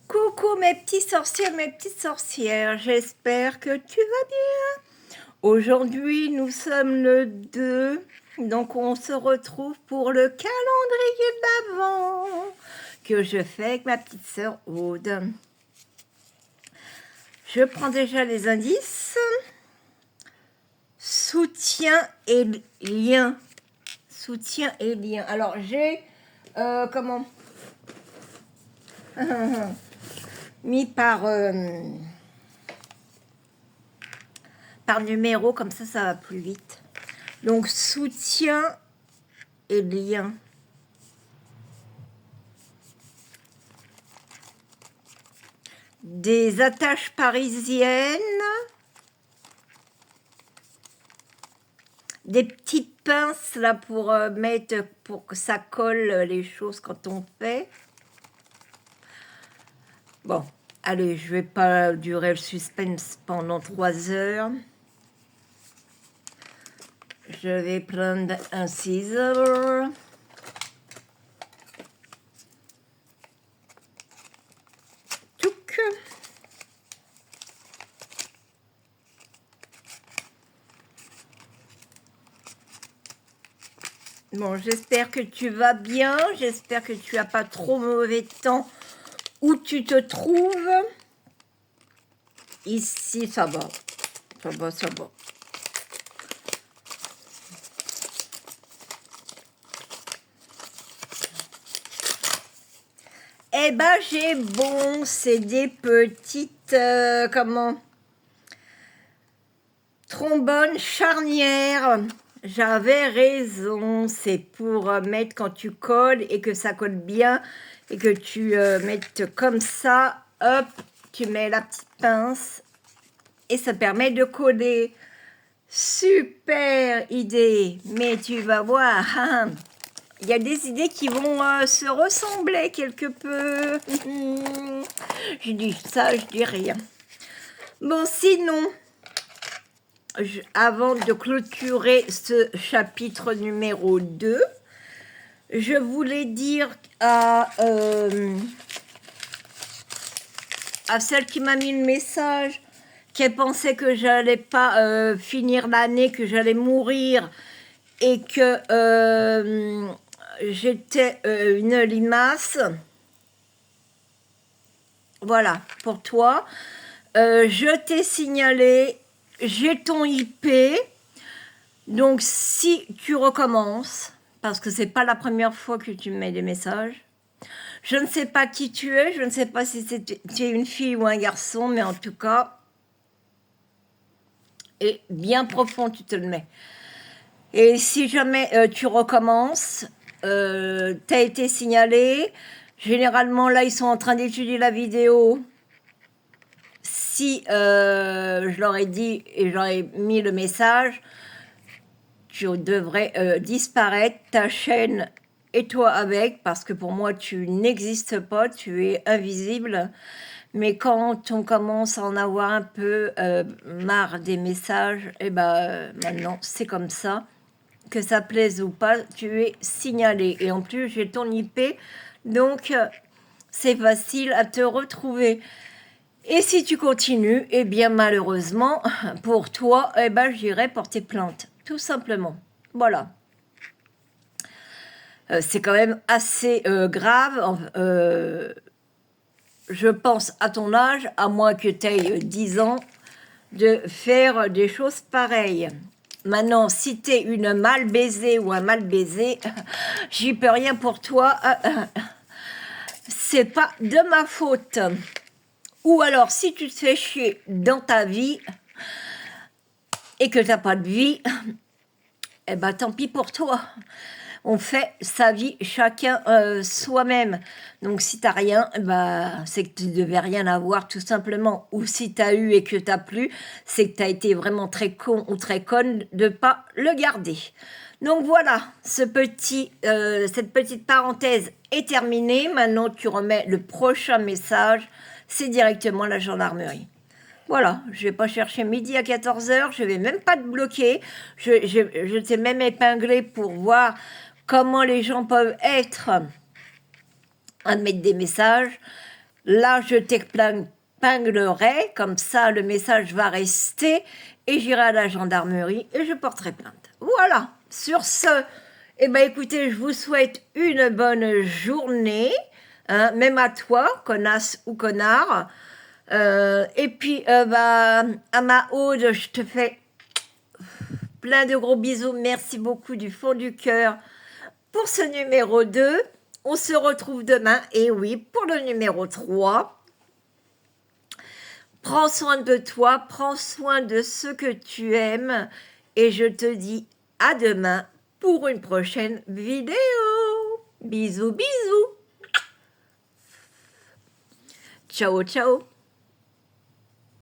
Coucou mes petits sorciers, mes petites sorcières, j'espère que tu vas bien. Aujourd'hui, nous sommes le 2, donc on se retrouve pour le calendrier d'Avent que je fais avec ma petite sœur Aude. Je prends déjà les indices. Soutien et lien. Soutien et lien. Alors, j'ai... comment mis par numéro, comme ça va plus vite. Donc, soutien et lien. Des attaches parisiennes. Des petites pinces là pour mettre, pour que ça colle les choses quand on fait. Bon, allez, je vais pas durer le suspense pendant 3 heures. Je vais prendre un ciseau. Touc. Bon, j'espère que tu vas bien. J'espère que tu n'as pas trop mauvais temps où tu te trouves. Ici, ça va. Ça va, ça va. Eh ben, j'ai bon, c'est des petites, comment, trombones charnières. J'avais raison, c'est pour mettre quand tu colles et que ça colle bien et que tu mettes comme ça, hop, tu mets la petite pince et ça permet de coller. Super idée, mais tu vas voir, il y a des idées qui vont se ressembler quelque peu. Je dis ça, je dis rien. Bon, sinon, avant de clôturer ce chapitre numéro 2, je voulais dire à celle qui m'a mis le message qu'elle pensait que j'allais pas finir l'année, que j'allais mourir et que j'étais une limace. Voilà, pour toi. Je t'ai signalé, j'ai ton IP. Donc, si tu recommences, parce que c'est pas la première fois que tu me mets des messages, je ne sais pas qui tu es, je ne sais pas si tu es une fille ou un garçon, mais en tout cas, et bien profond, tu te le mets. Et si jamais tu recommences, t'as été signalé. Généralement, là, ils sont en train d'étudier la vidéo. Si je leur ai dit et j'aurais mis le message, tu devrais disparaître, ta chaîne et toi avec, parce que pour moi, tu n'existes pas, tu es invisible. Mais quand on commence à en avoir un peu marre des messages, et ben maintenant, c'est comme ça. Que ça plaise ou pas, tu es signalé. Et en plus, j'ai ton IP, donc c'est facile à te retrouver. Et si tu continues, eh bien malheureusement, pour toi, eh ben, j'irai porter plainte, tout simplement. Voilà. C'est quand même assez grave. Je pense à ton âge, à moins que tu aies 10 ans, de faire des choses pareilles. Maintenant, si t'es une mal baisée ou un mal baisé, j'y peux rien pour toi. C'est pas de ma faute. Ou alors, si tu te fais chier dans ta vie et que t'as pas de vie, eh ben tant pis pour toi. On fait sa vie chacun soi-même. Donc si t'as rien, bah, c'est que tu devais rien avoir tout simplement. Ou si t'as eu et que t'as plus, c'est que t'as été vraiment très con ou très conne de pas le garder. Donc voilà, cette petite parenthèse est terminée. Maintenant tu remets le prochain message, c'est directement la gendarmerie. Voilà, je vais pas chercher midi à 14h, je vais même pas te bloquer. Je t'ai même épinglé pour voir comment les gens peuvent être à mettre des messages. Là, je t'épinglerai, comme ça le message va rester et j'irai à la gendarmerie et je porterai plainte. Voilà, sur ce, eh ben, écoutez, je vous souhaite une bonne journée, hein, même à toi, connasse ou connard. Et puis, bah, à ma Aude, je te fais plein de gros bisous. Merci beaucoup du fond du cœur pour ce numéro 2. On se retrouve demain, et oui, pour le numéro 3. Prends soin de toi, prends soin de ceux que tu aimes, et je te dis à demain pour une prochaine vidéo. Bisous, bisous. Ciao, ciao.